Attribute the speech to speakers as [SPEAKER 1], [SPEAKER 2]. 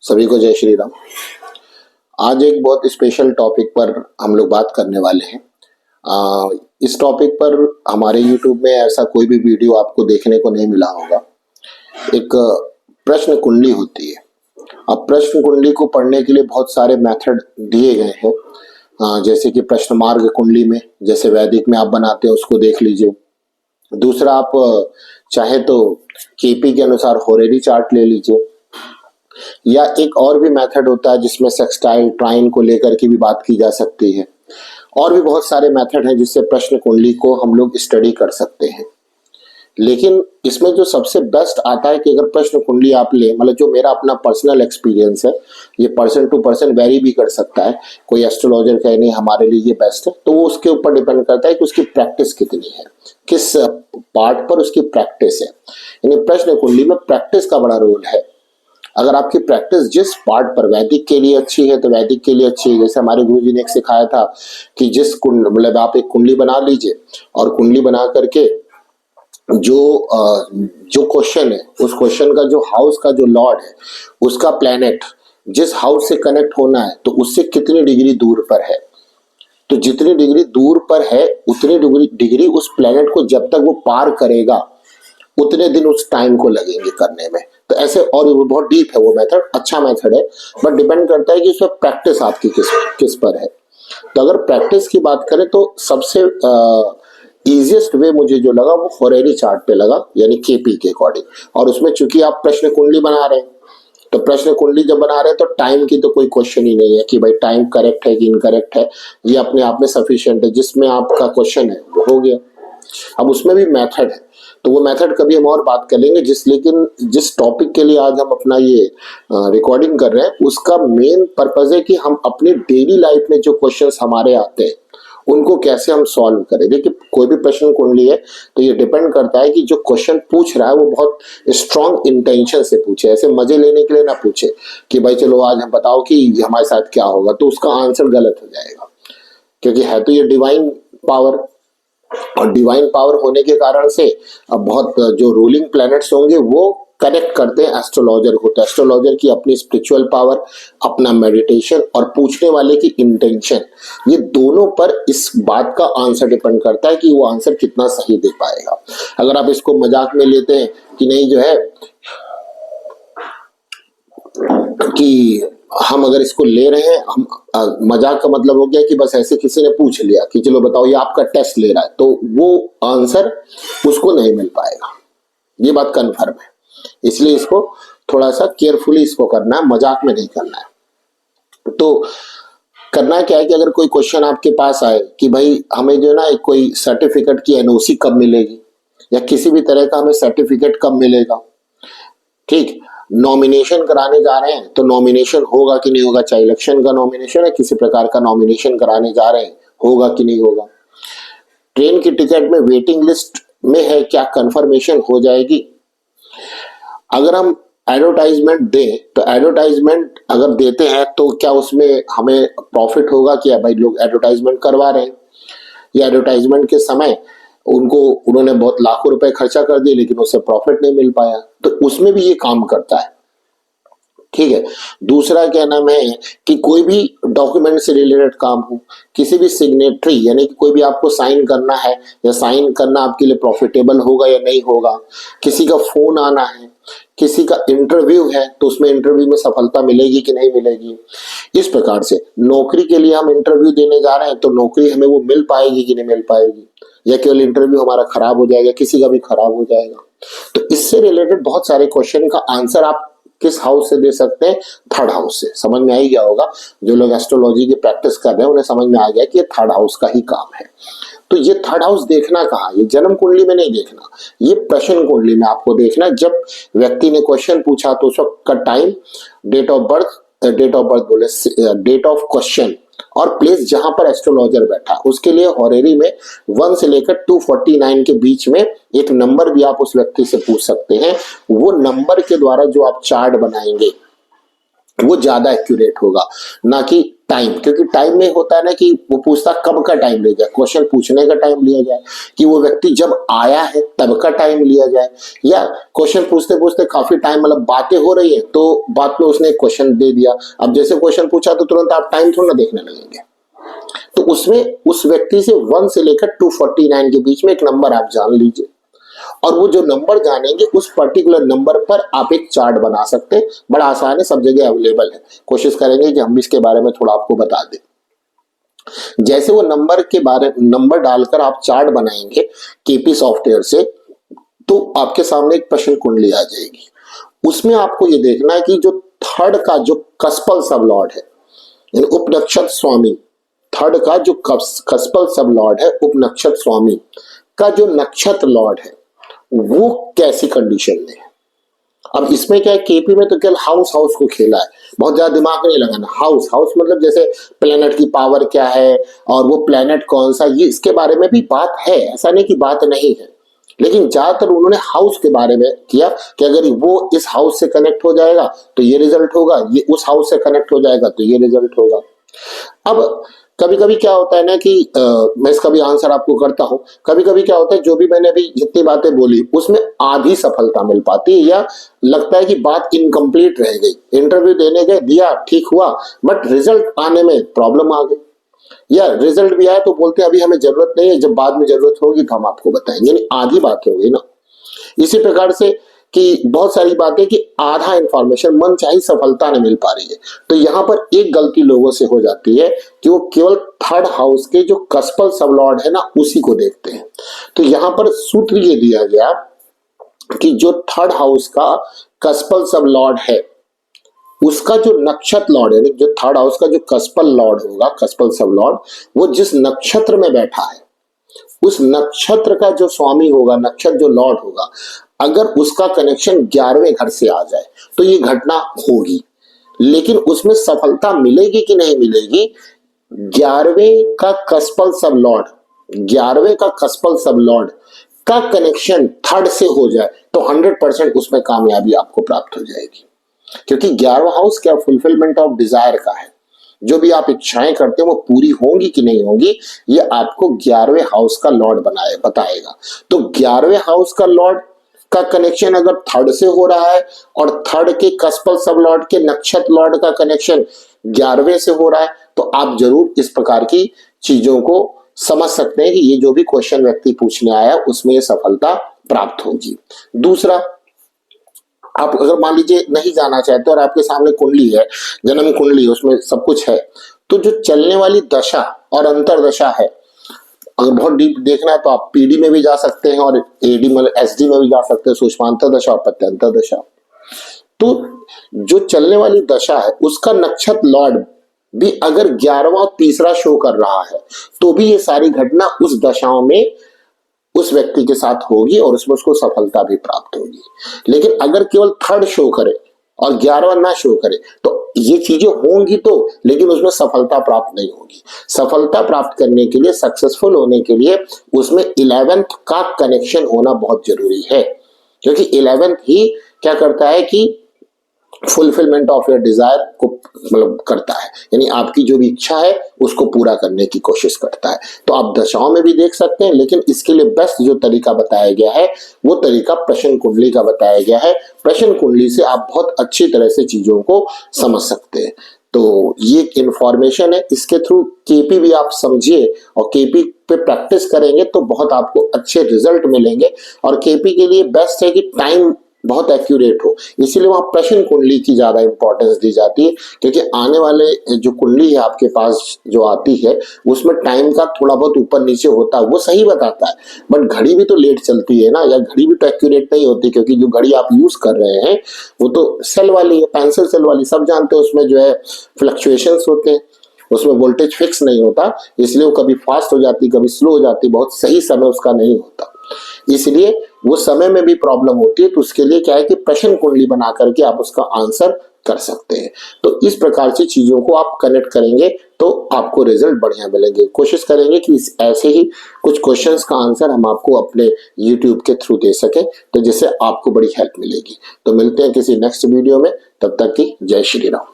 [SPEAKER 1] सभी को जय श्री राम। आज एक बहुत स्पेशल टॉपिक पर हम लोग बात करने वाले हैं। इस टॉपिक पर हमारे YouTube में ऐसा कोई भी वीडियो आपको देखने को नहीं मिला होगा। एक प्रश्न कुंडली होती है। अब प्रश्न कुंडली को पढ़ने के लिए बहुत सारे मेथड दिए गए हैं, जैसे कि प्रश्न मार्ग कुंडली में, जैसे वैदिक में आप बनाते हैं उसको देख लीजिए। दूसरा, आप चाहे तो केपी के अनुसार होरेरी चार्ट ले लीजिए, या एक और भी मेथड होता है जिसमें सेक्सटाइल ट्राइन को लेकर के भी बात की जा सकती है। और भी बहुत सारे मेथड हैं जिससे प्रश्न कुंडली को हम लोग स्टडी कर सकते हैं। लेकिन इसमें जो सबसे बेस्ट आता है कि अगर प्रश्न कुंडली आप ले, मतलब जो मेरा अपना पर्सनल एक्सपीरियंस है, ये पर्सन टू पर्सन वेरी भी कर सकता है। कोई एस्ट्रोलॉजर कहे नहीं हमारे लिए ये बेस्ट है, तो वो उसके ऊपर डिपेंड करता है कि उसकी प्रैक्टिस कितनी है, किस पार्ट पर उसकी प्रैक्टिस है। यानी प्रश्न कुंडली में प्रैक्टिस का बड़ा रोल है। अगर आपकी प्रैक्टिस जिस पार्ट पर, वैदिक के लिए अच्छी है तो वैदिक के लिए अच्छी है। जैसे हमारे गुरुजी ने एक सिखाया था कि जिस कुंड, मतलब आप एक कुंडली बना लीजिए और कुंडली बना करके जो क्वेश्चन है, उस क्वेश्चन का जो हाउस का जो लॉर्ड है, उसका प्लैनेट जिस हाउस से कनेक्ट होना है तो उससे कितनी डिग्री दूर पर है, तो जितनी डिग्री दूर पर है उतनी डिग्री उस प्लैनेट को जब तक वो पार करेगा उतने दिन उस टाइम को लगेंगे करने में। तो ऐसे, और वो बहुत डीप है वो मेथड, अच्छा मेथड है, बट डिपेंड करता है कि उसमें प्रैक्टिस आपकी किस पर है। तो अगर प्रैक्टिस की बात करें तो सबसे इजीएस्ट वे मुझे जो लगा वो होरेरी चार्ट पे लगा, यानी केपी के अकॉर्डिंग। और उसमें चूंकि आप प्रश्न कुंडली बना रहे हैं, तो प्रश्न कुंडली जब बना रहे हैं तो टाइम की तो कोई क्वेश्चन ही नहीं है कि भाई टाइम करेक्ट है कि इनकरेक्ट है, ये अपने आप में सफिशिएंट है। जिसमें आपका क्वेश्चन है वो हो गया। अब उसमें भी मेथड है, तो वो मेथड कभी हम और बात कर लेंगे। लेकिन जिस टॉपिक के लिए आज हम अपना ये रिकॉर्डिंग कर रहे हैं, उसका मेन पर्पज है कि हम अपनी डेली लाइफ में जो क्वेश्चंस हमारे आते हैं उनको कैसे हम सॉल्व करें। देखिए, कोई भी प्रश्न कुंडली है तो ये डिपेंड करता है कि जो क्वेश्चन पूछ रहा है वो बहुत स्ट्रॉन्ग इंटेंशन से पूछे, ऐसे मजे लेने के लिए ना पूछे कि भाई चलो आज हम बताओ कि हमारे साथ क्या होगा, तो उसका आंसर गलत हो जाएगा। क्योंकि है तो ये डिवाइन पावर, और डिवाइन पावर होने के कारण से अब बहुत जो रूलिंग प्लैनेट्स होंगे वो कनेक्ट करते हैं एस्ट्रोलॉजर को। तो एस्ट्रोलॉजर की अपनी स्पिरिचुअल पावर, अपना मेडिटेशन और पूछने वाले की इंटेंशन, ये दोनों पर इस बात का आंसर डिपेंड करता है कि वो आंसर कितना सही दे पाएगा। अगर आप इसको मजाक में लेते हैं कि नहीं जो है कि हम अगर इसको ले रहे हैं, हम मजाक का मतलब हो गया कि बस ऐसे किसी ने पूछ लिया कि चलो बताओ ये आपका टेस्ट ले रहा है, तो वो आंसर उसको नहीं मिल पाएगा। ये बात कन्फर्म है। इसलिए इसको थोड़ा सा केयरफुली इसको करना है, मजाक में नहीं करना है। तो करना क्या है कि अगर कोई क्वेश्चन आपके पास आए कि भाई हमें जो है ना कोई सर्टिफिकेट की एनओसी कब मिलेगी, या किसी भी तरह का हमें सर्टिफिकेट कब मिलेगा, ठीक, नॉमिनेशन कराने जा रहे हैं तो नॉमिनेशन होगा कि नहीं होगा, चाहे इलेक्शन का नॉमिनेशन है, किसी प्रकार का नॉमिनेशन कराने जा रहे हैं, होगा कि नहीं होगा। ट्रेन की टिकट में वेटिंग लिस्ट में है, क्या कंफर्मेशन हो जाएगी। अगर हम एडवर्टाइजमेंट दें तो एडवर्टाइजमेंट अगर देते हैं तो क्या उसमें हमें प्रॉफिट होगा, क्या भाई लोग एडवर्टाइजमेंट करवा रहे हैं, या एडवर्टाइजमेंट के समय उन्होंने बहुत लाखों रुपए खर्चा कर दिए लेकिन उससे प्रॉफिट नहीं मिल पाया, तो उसमें भी ये काम करता है। ठीक है। दूसरा क्या नाम है कि कोई भी डॉक्यूमेंट से रिलेटेड काम हो, किसी भी सिग्नेटरी, यानी कि कोई भी आपको साइन करना है, या साइन करना आपके लिए प्रॉफिटेबल होगा या नहीं होगा, किसी का फोन आना है, किसी का इंटरव्यू है तो उसमें इंटरव्यू में सफलता मिलेगी कि नहीं मिलेगी। इस प्रकार से नौकरी के लिए हम इंटरव्यू देने जा रहे हैं तो नौकरी हमें वो मिल पाएगी कि नहीं मिल पाएगी, या केवल इंटरव्यू हमारा खराब हो जाएगा, किसी का भी खराब हो जाएगा। तो इससे रिलेटेड बहुत सारे क्वेश्चन का आंसर आप किस हाउस से दे सकते हैं, थर्ड हाउस से। समझ में आ ही गया होगा, जो लोग एस्ट्रोलॉजी की प्रैक्टिस कर रहे हैं उन्हें समझ में आ गया कि ये थर्ड हाउस का ही काम है। तो ये थर्ड हाउस देखना कहाँ, ये जन्म कुंडली में नहीं देखना, ये प्रश्न कुंडली में आपको देखना। जब व्यक्ति ने क्वेश्चन पूछा तो उस वक्त का टाइम, डेट ऑफ बर्थ बोले, डेट ऑफ क्वेश्चन और प्लेस जहां पर एस्ट्रोलॉजर बैठा, उसके लिए होरेरी में 1 से लेकर 249 के बीच में एक नंबर भी आप उस व्यक्ति से पूछ सकते हैं। वो नंबर के द्वारा जो आप चार्ट बनाएंगे वो ज्यादा एक्यूरेट होगा, ना कि टाइम। क्योंकि टाइम में होता है ना कि वो पूछता कब का टाइम लिया जाए, क्वेश्चन पूछने का टाइम लिया जाए, कि वो व्यक्ति जब आया है तब का टाइम लिया जाए, या क्वेश्चन पूछते पूछते काफी टाइम मतलब बातें हो रही है तो बात में उसने क्वेश्चन दे दिया, अब जैसे क्वेश्चन पूछा तो तुरंत आप टाइम थोड़ा ना देखने लगेंगे। तो उसमें उस व्यक्ति से 1 से लेकर 249 के बीच में एक नंबर आप जान लीजिए, और वो जो नंबर जानेंगे उस पर्टिकुलर नंबर पर आप एक चार्ट बना सकते हैं। बड़ा आसान है, सब जगह अवेलेबल है। कोशिश करेंगे कि हम भी इसके बारे में थोड़ा आपको बता दें। जैसे वो नंबर डालकर आप चार्ट बनाएंगे केपी सॉफ्टवेयर से, तो आपके सामने एक प्रश्न कुंडली आ जाएगी। उसमें आपको ये देखना है कि जो थर्ड का जो कस्पल सब लॉर्ड है, यानी उपनक्षत्र स्वामी, थर्ड का जो कस्पल सब लॉर्ड है, उपनक्षत्र स्वामी का जो नक्षत्र लॉर्ड है, वो कैसी कंडीशन में है। अब इसमें क्या है, केपी में तो केवल हाउस हाउस को खेला है, बहुत ज्यादा दिमाग नहीं लगाना। हाउस हाउस मतलब जैसे प्लेनेट की पावर क्या है और वो प्लेनेट कौन सा, ये इसके बारे में भी बात है, ऐसा नहीं कि बात नहीं है, लेकिन ज्यादातर उन्होंने हाउस के बारे में किया कि अगर वो इस हाउस से कनेक्ट हो जाएगा तो ये रिजल्ट होगा, ये उस हाउस से कनेक्ट हो जाएगा तो ये रिजल्ट होगा। अब कभी कभी क्या होता है ना कि मैं इसका भी आंसर आपको करता हूं। कभी कभी क्या होता है, जो भी मैंने अभी जितनी बातें बोली उसमें आधी सफलता मिल पाती है, या लगता है कि बात इनकम्प्लीट रह गई, इंटरव्यू देने गए, दिया, ठीक हुआ, बट रिजल्ट आने में प्रॉब्लम आ गई, या रिजल्ट भी आया तो बोलते हैं अभी हमें जरूरत नहीं है, जब बाद में जरूरत होगी तो हम आपको बताएंगे, यानी आधी बात हो गई ना। इसी प्रकार से कि बहुत सारी बातें कि आधा इंफॉर्मेशन, मन चाही सफलता नहीं मिल पा रही है। तो यहाँ पर एक गलती लोगों से हो जाती है कि वो केवल थर्ड हाउस के जो कस्पल सबलॉर्ड है ना उसी को देखते हैं। तो यहाँ पर सूत्र ये दिया गया कि जो थर्ड हाउस का कस्पल सबलॉर्ड है उसका जो नक्षत्र लॉर्ड है, जो थर्ड हाउस का जो कस्पल लॉर्ड होगा, कस्पल सबलॉर्ड, वो जिस नक्षत्र में बैठा है उस नक्षत्र का जो स्वामी होगा, नक्षत्र जो लॉर्ड होगा, अगर उसका कनेक्शन 11वें घर से आ जाए तो ये घटना होगी। लेकिन उसमें सफलता मिलेगी कि नहीं मिलेगी, 11वें का कस्पल सब लॉर्ड, 11वें का कस्पल सब लॉर्ड का कनेक्शन थर्ड से हो जाए तो 100% उसमें कामयाबी आपको प्राप्त हो जाएगी। क्योंकि 11वां हाउस क्या फुलफिलमेंट ऑफ डिजायर का है, जो भी आप इच्छाएं करते हैं वो पूरी होंगी कि नहीं होंगी ये आपको 11वें हाउस का लॉर्ड बताएगा। तो 11वें हाउस का लॉर्ड का कनेक्शन अगर थर्ड से हो रहा है और थर्ड के कस्पल सब लॉर्ड के नक्षत्र लॉर्ड का कनेक्शन 11वें से हो रहा है, तो आप जरूर इस प्रकार की चीजों को समझ सकते हैं कि ये जो भी क्वेश्चन व्यक्ति पूछने आया उसमें ये सफलता प्राप्त होगी। दूसरा, आप अगर मान लीजिए नहीं जाना चाहते और आपके सामने कुंडली है, जन्म कुंडली, उसमें सब कुछ है, तो जो चलने वाली दशा और अंतरदशा है, अगर बहुत डीप देखना है तो आप पीडी में भी जा सकते हैं और एडी मतलब एसडी में भी जा सकते हैं, सूक्ष्मांतर दशा और प्रत्यंतर दशा। तो जो चलने वाली दशा है उसका नक्षत्र लॉर्ड भी अगर 11वां तीसरा शो कर रहा है तो भी ये सारी घटना उस दशाओं में उस व्यक्ति के साथ होगी और उसमें उसको सफलता भी प्राप्त होगी। लेकिन अगर केवल थर्ड शो करे और 11वां ना शो करे तो ये चीजें होंगी तो, लेकिन उसमें सफलता प्राप्त नहीं होगी। सफलता प्राप्त करने के लिए, सक्सेसफुल होने के लिए उसमें 11th का कनेक्शन होना बहुत जरूरी है, क्योंकि 11th ही क्या करता है कि फुलफिलमेंट ऑफ योर डिजायर को मतलब करता है, यानी आपकी जो भी इच्छा है उसको पूरा करने की कोशिश करता है। तो आप दशाओं में भी देख सकते हैं, लेकिन इसके लिए बेस्ट जो तरीका बताया गया है वो तरीका प्रश्न कुंडली का बताया गया है। प्रश्न कुंडली से आप बहुत अच्छी तरह से चीजों को समझ सकते हैं। तो ये इंफॉर्मेशन है, इसके थ्रू केपी भी आप समझिए और केपी पे प्रैक्टिस करेंगे तो बहुत आपको अच्छे रिजल्ट मिलेंगे। और केपी के लिए बेस्ट है कि टाइम बहुत एक्यूरेट हो, इसीलिए वहां प्रश्न कुंडली की ज्यादा इंपॉर्टेंस दी जाती है, क्योंकि आने वाले जो कुंडली है आपके पास जो आती है उसमें टाइम का थोड़ा बहुत ऊपर नीचे होता है, वो सही बताता है, बट घड़ी भी तो लेट चलती है ना, या घड़ी भी तो एक्यूरेट नहीं होती, क्योंकि जो घड़ी आप यूज कर रहे हैं वो तो सेल वाली है, पेंसिल सेल वाली, सब जानते हैं उसमें जो है फ्लक्चुएशंस होते हैं, उसमें वोल्टेज फिक्स नहीं होता, इसलिए वो कभी फास्ट हो जाती, कभी स्लो हो जाती, बहुत सही समय उसका नहीं होता, इसलिए वो समय में भी प्रॉब्लम होती है। तो उसके लिए क्या है कि प्रश्न कुंडली बना करके आप उसका आंसर कर सकते हैं। तो इस प्रकार से चीजों को आप कनेक्ट करेंगे तो आपको रिजल्ट बढ़िया मिलेंगे। कोशिश करेंगे कि ऐसे ही कुछ क्वेश्चंस का आंसर हम आपको अपने YouTube के थ्रू दे सकें, तो जिससे आपको बड़ी हेल्प मिलेगी। तो मिलते हैं किसी नेक्स्ट वीडियो में, तब तक की जय श्री राम।